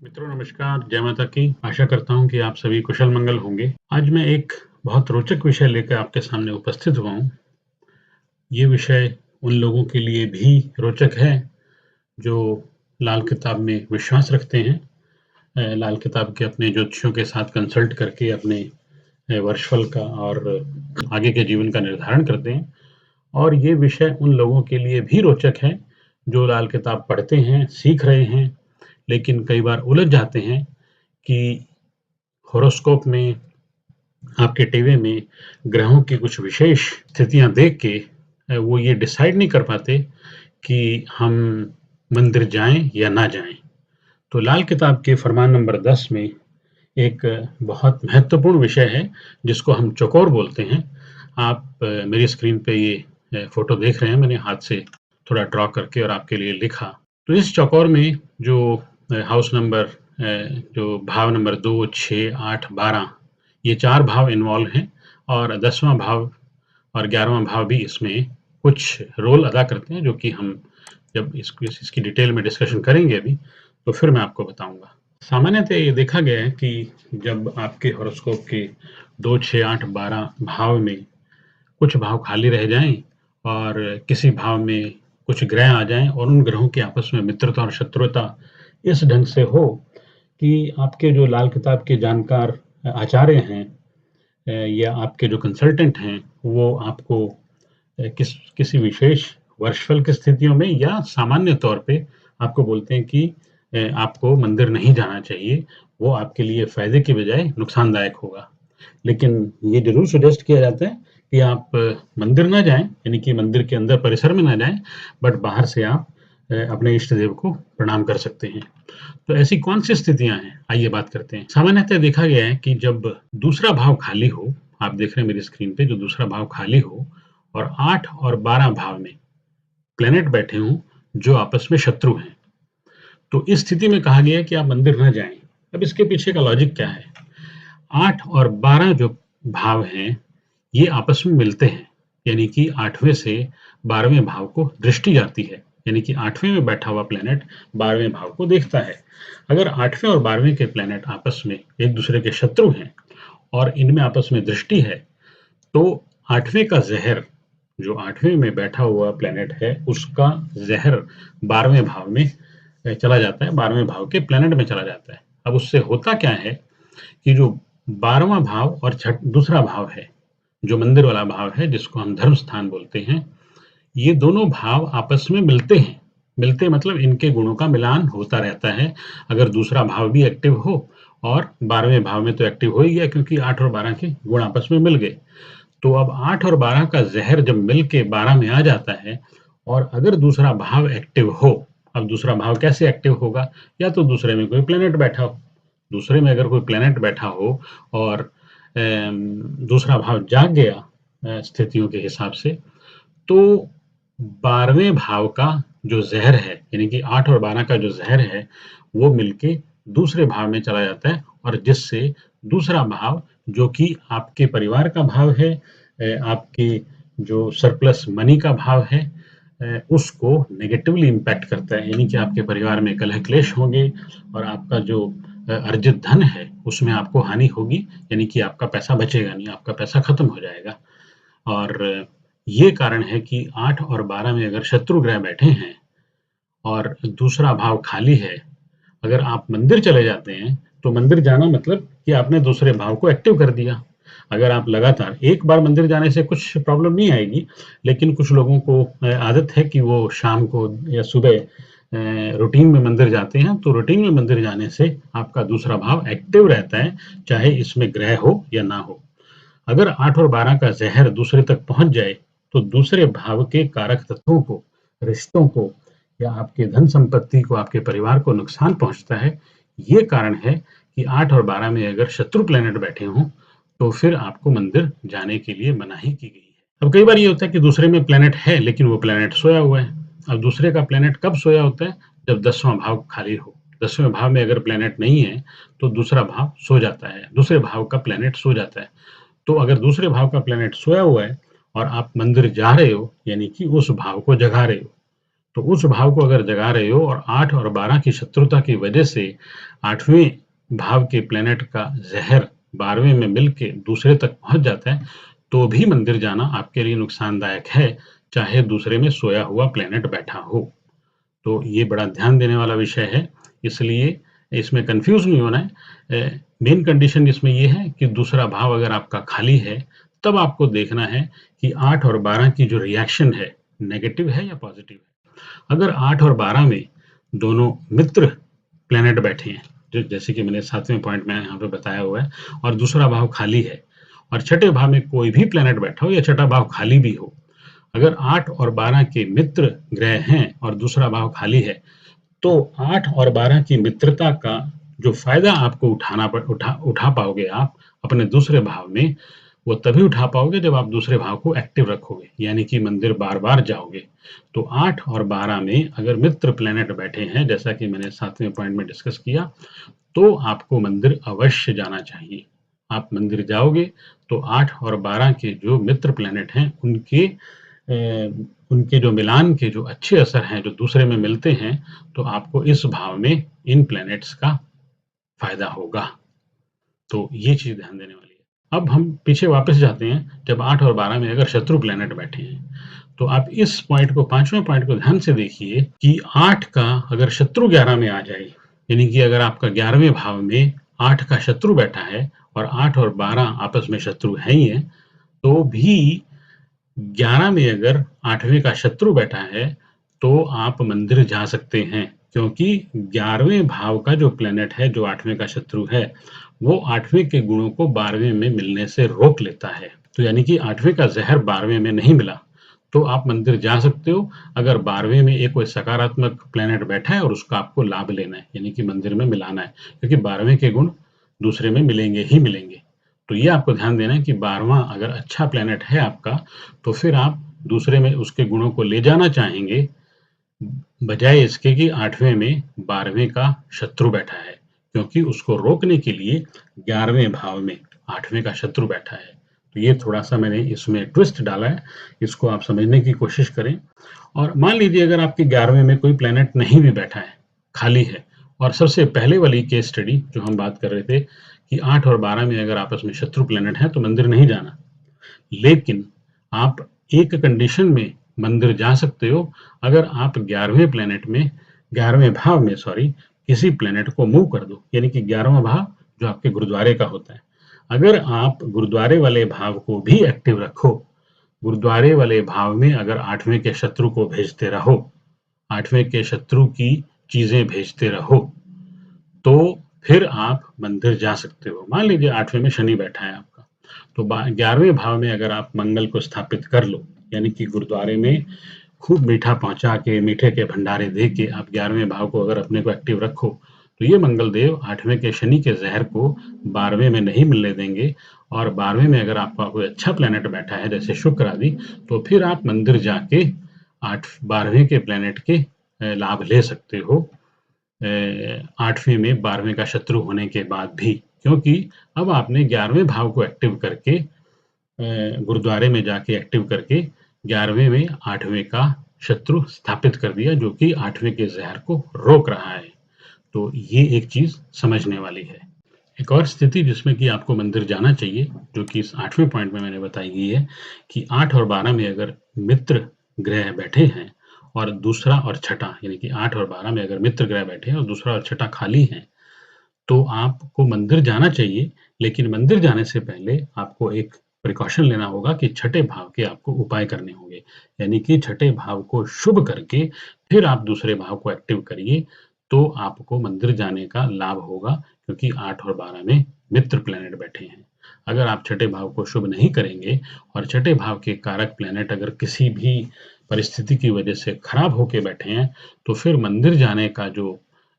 मित्रों नमस्कार, जय माता की। आशा करता हूँ कि आप सभी कुशल मंगल होंगे। आज मैं एक बहुत रोचक विषय लेकर आपके सामने उपस्थित हुआ हूँ। ये विषय उन लोगों के लिए भी रोचक है जो लाल किताब में विश्वास रखते हैं। लाल किताब के अपने ज्योतिषियों के साथ कंसल्ट करके अपने वर्षफल का और आगे के जीवन का निर्धारण करते हैं। और ये विषय उन लोगों के लिए भी रोचक है जो लाल किताब पढ़ते हैं, सीख रहे हैं, लेकिन कई बार उलझ जाते हैं कि हॉरोस्कोप में, आपके टीवी में ग्रहों की कुछ विशेष स्थितियाँ देख के वो ये डिसाइड नहीं कर पाते कि हम मंदिर जाएँ या ना जाएँ। तो लाल किताब के फरमान नंबर 10 में एक बहुत महत्वपूर्ण विषय है जिसको हम चौकोर बोलते हैं। आप मेरी स्क्रीन पे ये फ़ोटो देख रहे हैं, मैंने हाथ से थोड़ा ड्रॉ करके और आपके लिए लिखा। तो इस चौकोर में जो हाउस नंबर जो भाव नंबर 2, 6, 8, 12 ये 4 भाव इन्वॉल्व हैं और 10वां भाव और 11वां भाव भी इसमें कुछ रोल अदा करते हैं, जो कि हम जब इसकी डिटेल में डिस्कशन करेंगे अभी, तो फिर मैं आपको बताऊँगा। सामान्यतः ये देखा गया है कि जब आपके हॉरोस्कोप के 2, 6, 8, 12 भाव में कुछ भाव खाली रह जाएँ और किसी भाव में कुछ ग्रह आ जाएँ और उन ग्रहों की आपस में मित्रता और शत्रुता इस ढंग से हो कि आपके जो लाल किताब के जानकार आचार्य हैं या आपके जो कंसल्टेंट हैं, वो आपको किसी विशेष वर्षफल की स्थितियों में या सामान्य तौर पे आपको बोलते हैं कि आपको मंदिर नहीं जाना चाहिए, वो आपके लिए फ़ायदे की बजाय नुकसानदायक होगा। लेकिन ये ज़रूर सजेस्ट किया जाता है कि आप मंदिर ना जाएँ, यानी कि मंदिर के अंदर परिसर में ना जाएँ, बट बाहर से आप अपने इष्ट देव को प्रणाम कर सकते हैं। तो ऐसी कौन-सी स्थितियाँ हैं? आइए बात करते हैं। सामान्यतः देखा गया है कि जब दूसरा भाव खाली हो, आप देख रहे हैं मेरी स्क्रीन पे जो दूसरा भाव खाली हो और 8 और 12 भाव में प्लैनेट बैठे हों, जो आपस में शत्रु हैं, तो इस स्थिति में कहा गया है कि आप मंदिर ना जाएँ। अब इसके पीछे का लॉजिक क्या है? 8 और 12 जो भाव हैं, ये आपस में मिलते हैं, यानी कि 8वें से 12वें भाव को दृष्टि जाती है, यानी कि 8वें में बैठा हुआ प्लैनेट 12वें भाव को देखता है। अगर 8वें और 12वें के प्लैनेट आपस में एक-दूसरे के शत्रु हैं और इनमें आपस में दृष्टि है, तो 8वें का ज़हर, जो 8वें में बैठा हुआ प्लैनेट है, उसका ज़हर 12वें भाव में चला जाता है, 12वें भाव के प्लैनेट में चला जाता है। अब उससे होता क्या है कि जो 12वां भाव और दूसरा भाव है, जो मंदिर वाला भाव है, जिसको हम धर्म स्थान बोलते हैं, ये दोनों भाव आपस में मिलते हैं। मिलते मतलब इनके गुणों का मिलान होता रहता है। अगर दूसरा भाव भी एक्टिव हो और 12वें भाव में तो एक्टिव हो ही गया, क्योंकि 8 और 12 के गुण आपस में मिल गए। तो अब 8 और 12 का ज़हर जब मिल के 12 में आ जाता है और अगर दूसरा भाव एक्टिव हो, अब दूसरा भाव कैसे एक्टिव होगा? या तो दूसरे में कोई प्लैनेट बैठा हो। दूसरे में अगर कोई प्लैनेट बैठा हो और दूसरा भाव जाग गया स्थितियों के हिसाब से, तो 12वें भाव का जो ज़हर है, यानी कि 8 और 12 का जो ज़हर है, वो मिलके दूसरे भाव में चला जाता है और जिससे दूसरा भाव, जो कि आपके परिवार का भाव है, आपके जो सरप्लस मनी का भाव है, उसको नेगेटिवली इम्पैक्ट करता है। यानी कि आपके परिवार में कलह-क्लेश होंगे और आपका जो अर्जित धन है, उसमें आपको हानि होगी, यानी कि आपका पैसा बचेगा नहीं, आपका पैसा खत्म हो जाएगा। और ये कारण है कि 8 और 12 में अगर शत्रु ग्रह बैठे हैं और दूसरा भाव खाली है, अगर आप मंदिर चले जाते हैं, तो मंदिर जाना मतलब कि आपने दूसरे भाव को एक्टिव कर दिया। अगर आप लगातार एक बार मंदिर जाने से कुछ प्रॉब्लम नहीं आएगी, लेकिन कुछ लोगों को आदत है कि वो शाम को या सुबह रूटीन में मंदिर जाते हैं, तो रूटीन में मंदिर जाने से आपका दूसरा भाव एक्टिव रहता है, चाहे इसमें ग्रह हो या ना हो। अगर 8 और 12 का ज़हर दूसरे तक पहुँच जाए, तो दूसरे भाव के कारक तत्वों को, रिश्तों को या आपके धन संपत्ति को, आपके परिवार को नुकसान पहुँचता है। ये कारण है कि 8 और 12 में अगर शत्रु प्लैनेट बैठे हों, तो फिर आपको मंदिर जाने के लिए मनाही की गई है। अब कई बार ये होता है कि दूसरे में प्लैनेट है, लेकिन वो प्लैनेट सोया हुआ है। अब दूसरे का प्लैनेट कब सोया होता है? जब 10वां भाव खाली हो। 10वें भाव में अगर प्लैनेट नहीं है, तो दूसरा भाव सो जाता है, दूसरे भाव का प्लैनेट सो जाता है। तो अगर दूसरे भाव का प्लैनेट सोया हुआ है और आप मंदिर जा रहे हो, यानी कि उस भाव को जगा रहे हो, तो उस भाव को अगर जगा रहे हो और 8 और 12 की शत्रुता की वजह से 8वें भाव के प्लैनेट का ज़हर 12वें में मिलके दूसरे तक पहुँच जाता है, तो भी मंदिर जाना आपके लिए नुकसानदायक है, चाहे दूसरे में सोया हुआ प्लैनेट बैठा हो। तो ये बड़ा ध्यान देने वाला विषय है, इसलिए इसमें कन्फ्यूज़ नहीं होना है। मेन कंडीशन इसमें ये है कि दूसरा भाव अगर आपका खाली है, तब आपको देखना है कि 8 और 12 की जो रिएक्शन है, नेगेटिव है या पॉज़िटिव है। अगर 8 और 12 में दोनों मित्र प्लैनेट बैठे हैं, जो जैसे कि मैंने 7वें पॉइंट में यहाँ पे बताया हुआ है और दूसरा भाव खाली है और छठे भाव में कोई भी प्लैनेट बैठा हो या छठा भाव खाली भी हो, अगर 8 और 12 के मित्र ग्रह हैं और दूसरा भाव खाली है, तो 8 और 12 की मित्रता का जो फ़ायदा आपको उठा पाओगे आप अपने दूसरे भाव में, वो तभी उठा पाओगे जब आप दूसरे भाव को एक्टिव रखोगे, यानी कि मंदिर बार-बार जाओगे। तो 8 और 12 में अगर मित्र प्लैनेट बैठे हैं, जैसा कि मैंने 7वें पॉइंट में डिस्कस किया, तो आपको मंदिर अवश्य जाना चाहिए। आप मंदिर जाओगे तो 8 और 12 के जो मित्र प्लैनेट हैं, उनके जो मिलान के जो अच्छे असर हैं, जो दूसरे में मिलते हैं, तो आपको इस भाव में इन प्लैनेट्स का फ़ायदा होगा। तो ये चीज़ ध्यान देने वाली है। अब हम पीछे वापस जाते हैं, जब 8 और 12 में अगर शत्रु प्लैनेट बैठे हैं, तो आप इस पॉइंट को 5वें पॉइंट को ध्यान से देखिए कि 8 का अगर शत्रु 11 में आ जाए, यानी कि अगर आपका 11वें भाव में 8 का शत्रु बैठा है और 8 और 12 आपस में शत्रु हैं ही हैं, तो भी 11 में अगर 8वें का शत्रु बैठा है, तो आप मंदिर जा सकते हैं, क्योंकि 11वें भाव का जो प्लैनेट है, जो 8वें का शत्रु है, वो 8वें के गुणों को 12वें में मिलने से रोक लेता है। तो यानी कि 8वें का ज़हर 12वें में नहीं मिला, तो आप मंदिर जा सकते हो, अगर 12वें में एक कोई सकारात्मक प्लैनेट बैठा है और उसका आपको लाभ लेना है, यानी कि मंदिर में मिलाना है, क्योंकि 12वें के गुण दूसरे में मिलेंगे ही मिलेंगे। तो ये आपको ध्यान देना है कि 12वां अगर अच्छा प्लैनेट है आपका, तो फिर आप दूसरे में उसके गुणों को ले जाना चाहेंगे, बजाय इसके कि 8वें में 12वें का शत्रु बैठा है, क्योंकि उसको रोकने के लिए 11वें भाव में 8वें का शत्रु बैठा है। तो ये थोड़ा-सा मैंने इसमें ट्विस्ट डाला है, इसको आप समझने की कोशिश करें। और मान लीजिए अगर आपके 11वें में कोई प्लैनेट नहीं भी बैठा है, खाली है, और सबसे पहले वाली केस स्टडी जो हम बात कर रहे थे कि 8 और 12 में अगर आपस में शत्रु प्लैनेट है, तो मंदिर नहीं जाना। लेकिन आप एक कंडीशन में मंदिर जा सकते हो, अगर आप 11वें भाव में किसी प्लैनेट को मूव कर दो, यानी कि 11वां भाव जो आपके गुरुद्वारे का होता है। अगर आप गुरुद्वारे वाले भाव को भी एक्टिव रखो, गुरुद्वारे वाले भाव में अगर 8वें के शत्रु को भेजते रहो, 8वें के शत्रु की चीज़ें भेजते रहो, तो फिर आप मंदिर जा सकते हो। मान लीजिए 8वें में शनि बैठा है आपका, तो 11वें भाव में अगर आप मंगल को स्थापित कर लो, यानी कि गुरुद्वारे में खूब मीठा पहुँचा के, मीठे के भंडारे दे के आप 11वें भाव को अगर अपने को एक्टिव रखो, तो ये मंगल देव 8वें के शनि के ज़हर को 12वें में नहीं मिलने देंगे और 12वें में अगर आपका कोई अच्छा प्लैनेट बैठा है, जैसे शुक्र आदि, तो फिर आप मंदिर जाके 12वें के प्लैनेट के लाभ ले सकते हो। 8वें में 12वें का शत्रु होने के बाद भी, क्योंकि अब आपने 11वें भाव को एक्टिव करके गुरुद्वारे में जाके एक्टिव करके 11वें में 8वें का शत्रु स्थापित कर दिया, जो कि 8वें के ज़हर को रोक रहा है। तो ये एक चीज़ समझने वाली है। एक और स्थिति जिसमें कि आपको मंदिर जाना चाहिए, जो कि इस 8वें पॉइंट में मैंने बताई गई है कि 8 और 12 में अगर मित्र ग्रह बैठे हैं और दूसरा और छठा, यानी कि 8 और 12 में अगर मित्र ग्रह बैठे हैं और दूसरा और छठा खाली हैं, तो आपको मंदिर जाना चाहिए, लेकिन मंदिर जाने से पहले आपको एक प्रिकॉशन लेना होगा कि छठे भाव के आपको उपाय करने होंगे। यानी कि छठे भाव को शुभ करके फिर आप दूसरे भाव को एक्टिव करिए, तो आपको मंदिर जाने का लाभ होगा, क्योंकि 8 और 12 में मित्र प्लैनेट बैठे हैं। अगर आप छठे भाव को शुभ नहीं करेंगे और छठे भाव के कारक प्लैनेट अगर किसी भी परिस्थिति की वजह से खराब होके बैठे हैं, तो फिर मंदिर जाने का जो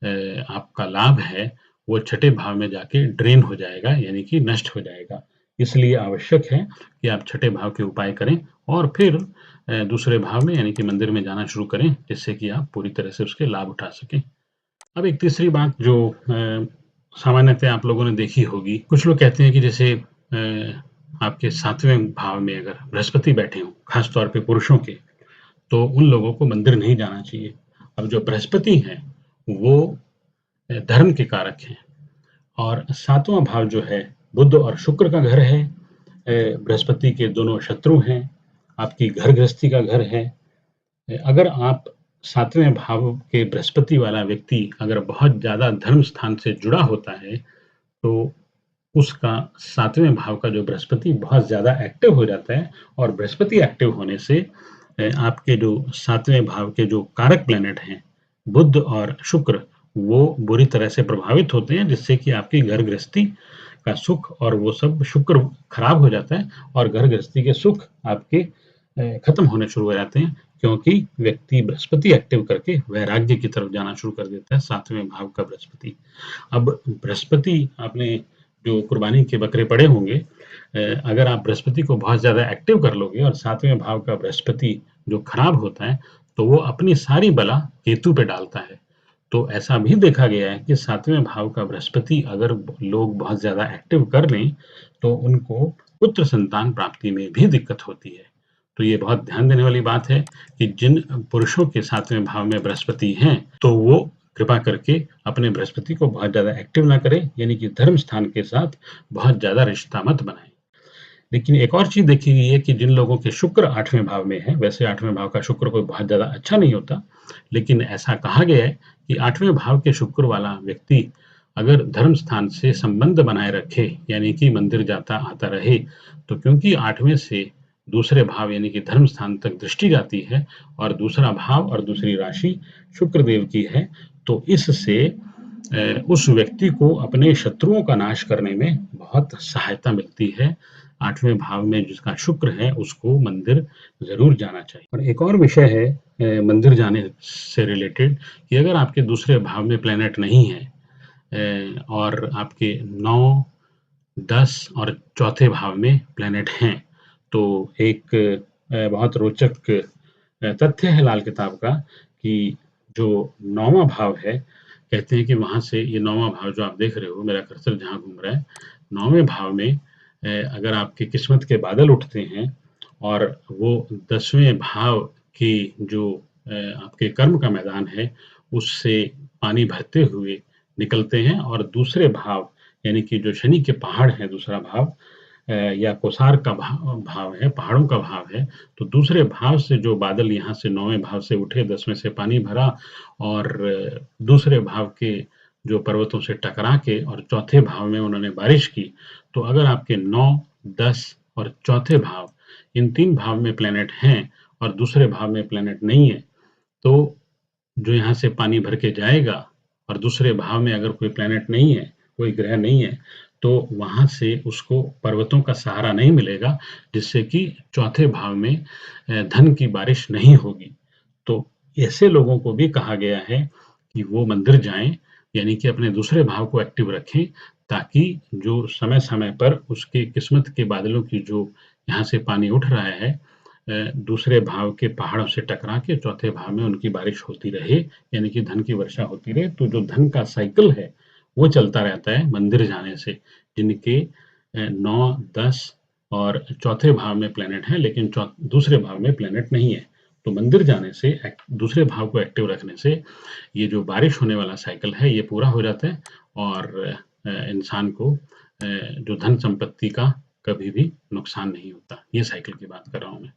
आपका लाभ है, वो छठे भाव में जाके ड्रेन हो जाएगा, यानी कि नष्ट हो जाएगा। इसलिए आवश्यक है कि आप छठे भाव के उपाय करें और फिर दूसरे भाव में, यानी कि मंदिर में जाना शुरू करें, जिससे कि आप पूरी तरह से उसके लाभ उठा सकें। अब एक तीसरी बात जो सामान्यतः आप लोगों ने देखी होगी, कुछ लोग कहते हैं कि जैसे आपके 7वें भाव में अगर बृहस्पति बैठे हों, खास तौर पे पुरुषों के, तो उन लोगों को मंदिर नहीं जाना चाहिए। अब जो बृहस्पति हैं, वो धर्म के कारक हैं और 7वां भाव जो है, बुध और शुक्र का घर है। बृहस्पति के दोनों शत्रु हैं, आपकी घर गृहस्थी का घर है। अगर आप 7वें भाव के बृहस्पति वाला व्यक्ति अगर बहुत ज़्यादा धर्म स्थान से जुड़ा होता है, तो उसका 7वें भाव का जो बृहस्पति बहुत ज़्यादा एक्टिव हो जाता है और बृहस्पति एक्टिव होने से आपके जो 7वें भाव के जो कारक प्लैनेट हैं, बुध और शुक्र, वो बुरी तरह से प्रभावित होते हैं, जिससे कि आपकी घर गृहस्थी का सुख और वो सब शुक्र खराब हो जाता है और घर गृहस्थी के सुख आपके खत्म होने शुरू हो जाते हैं, क्योंकि व्यक्ति बृहस्पति एक्टिव करके वैराग्य की तरफ जाना शुरू कर देता है, 7वें भाव का बृहस्पति। अब बृहस्पति आपने जो कुर्बानी के बकरे पड़े होंगे, अगर आप बृहस्पति को बहुत ज़्यादा एक्टिव कर लोगे और 7वें भाव का बृहस्पति जो खराब होता है, तो वो अपनी सारी बला केतु पे डालता है। तो ऐसा भी देखा गया है कि 7वें भाव का बृहस्पति अगर लोग बहुत ज़्यादा एक्टिव कर लें, तो उनको पुत्र संतान प्राप्ति में भी दिक्कत होती है। तो ये बहुत ध्यान देने वाली बात है कि जिन पुरुषों के 7वें भाव में बृहस्पति हैं, तो वो कृपा करके अपने बृहस्पति को बहुत ज़्यादा एक्टिव ना करें, यानी कि धर्म स्थान के साथ बहुत ज़्यादा रिश्ता मत बनाएँ। लेकिन एक और चीज़ देखी गई है कि जिन लोगों के शुक्र 8वें भाव में है, वैसे 8वें भाव का शुक्र कोई बहुत ज़्यादा अच्छा नहीं होता, लेकिन ऐसा कहा गया है कि 8वें भाव के शुक्र वाला व्यक्ति अगर धर्म स्थान से संबंध बनाए रखे, यानी कि मंदिर जाता-आता रहे, तो क्योंकि 8वें से दूसरे भाव यानी कि धर्म स्थान तक दृष्टि जाती है और दूसरा भाव और दूसरी राशि शुक्र देव की है, तो इससे उस व्यक्ति को अपने शत्रुओं का नाश करने में बहुत सहायता मिलती है। 8वें भाव में जिसका शुक्र है, उसको मंदिर ज़रूर जाना चाहिए। और एक और विषय है मंदिर जाने से रिलेटेड कि अगर आपके दूसरे भाव में प्लैनेट नहीं है और आपके 9, 10 और चौथे भाव में प्लैनेट हैं, तो एक बहुत रोचक तथ्य है लाल किताब का कि जो 9वां भाव है, कहते हैं कि वहाँ से ये 9वां भाव जो आप देख रहे हो, मेरा कर्सर जहाँ घूम रहा है, 9वें भाव में अगर आपकी किस्मत के बादल उठते हैं और वो 10वें भाव की जो आपके कर्म का मैदान है, उससे पानी भरते हुए निकलते हैं और दूसरे भाव यानी कि जो शनि के पहाड़ हैं, दूसरा भाव या कोसार का भाव है, पहाड़ों का भाव है, तो दूसरे भाव से जो बादल यहाँ से 9वें भाव से उठे, 10वें से पानी भरा और दूसरे भाव के जो पर्वतों से टकरा के और चौथे भाव में उन्होंने बारिश की, तो अगर आपके 9, 10 और चौथे भाव, इन 3 भाव में प्लैनेट हैं और दूसरे भाव में प्लैनेट नहीं है, तो जो यहाँ से पानी भर के जाएगा और दूसरे भाव में अगर कोई प्लैनेट नहीं है, कोई ग्रह नहीं है, तो वहाँ से उसको पर्वतों का सहारा नहीं मिलेगा, जिससे कि चौथे भाव में धन की बारिश नहीं होगी। तो ऐसे लोगों को भी कहा गया है कि वो मंदिर जाएँ, यानी कि अपने दूसरे भाव को एक्टिव रखें, ताकि जो समय-समय पर उसके किस्मत के बादलों की जो यहाँ से पानी उठ रहा है दूसरे भाव के पहाड़ों से टकरा के चौथे भाव में उनकी बारिश होती रहे, यानी कि धन की वर्षा होती रहे, तो जो धन का साइकिल है, वो चलता रहता है मंदिर जाने से। जिनके 9, 10 और चौथे भाव में प्लैनेट हैं, लेकिन दूसरे भाव में प्लैनेट नहीं है। तो मंदिर जाने से दूसरे भाव को एक्टिव रखने से ये जो बारिश होने वाला साइकिल है, ये पूरा हो जाता है और इंसान को जो धन संपत्ति का कभी भी नुकसान नहीं होता। ये साइकिल की बात कर रहा हूँ मैं।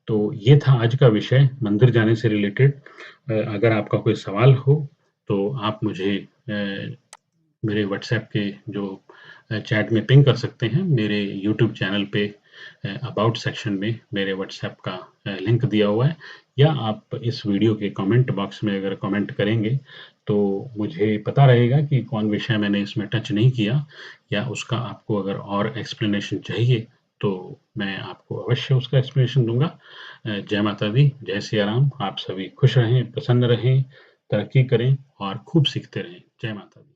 तो ये था आज का विषय मंदिर जाने से रिलेटेड। अगर आपका कोई सवाल हो तो आप मुझे मेरे व्हाट्सएप के जो चैट में पिंग कर सकते हैं। मेरे यूट्यूब चैनल पे अबाउट सेक्शन में मेरे व्हाट्सएप का लिंक दिया हुआ है या आप इस वीडियो के कमेंट बॉक्स में अगर कमेंट करेंगे तो मुझे पता रहेगा कि कौन विषय मैंने इसमें टच नहीं किया या उसका आपको अगर और एक्सप्लेनेशन चाहिए तो मैं आपको अवश्य उसका एक्सप्लेनेशन दूँगा। जय माता दी, जय सिया राम। आप सभी खुश रहें, प्रसन्न रहें, तरक्की करें और खूब सीखते रहें। जय माता दी।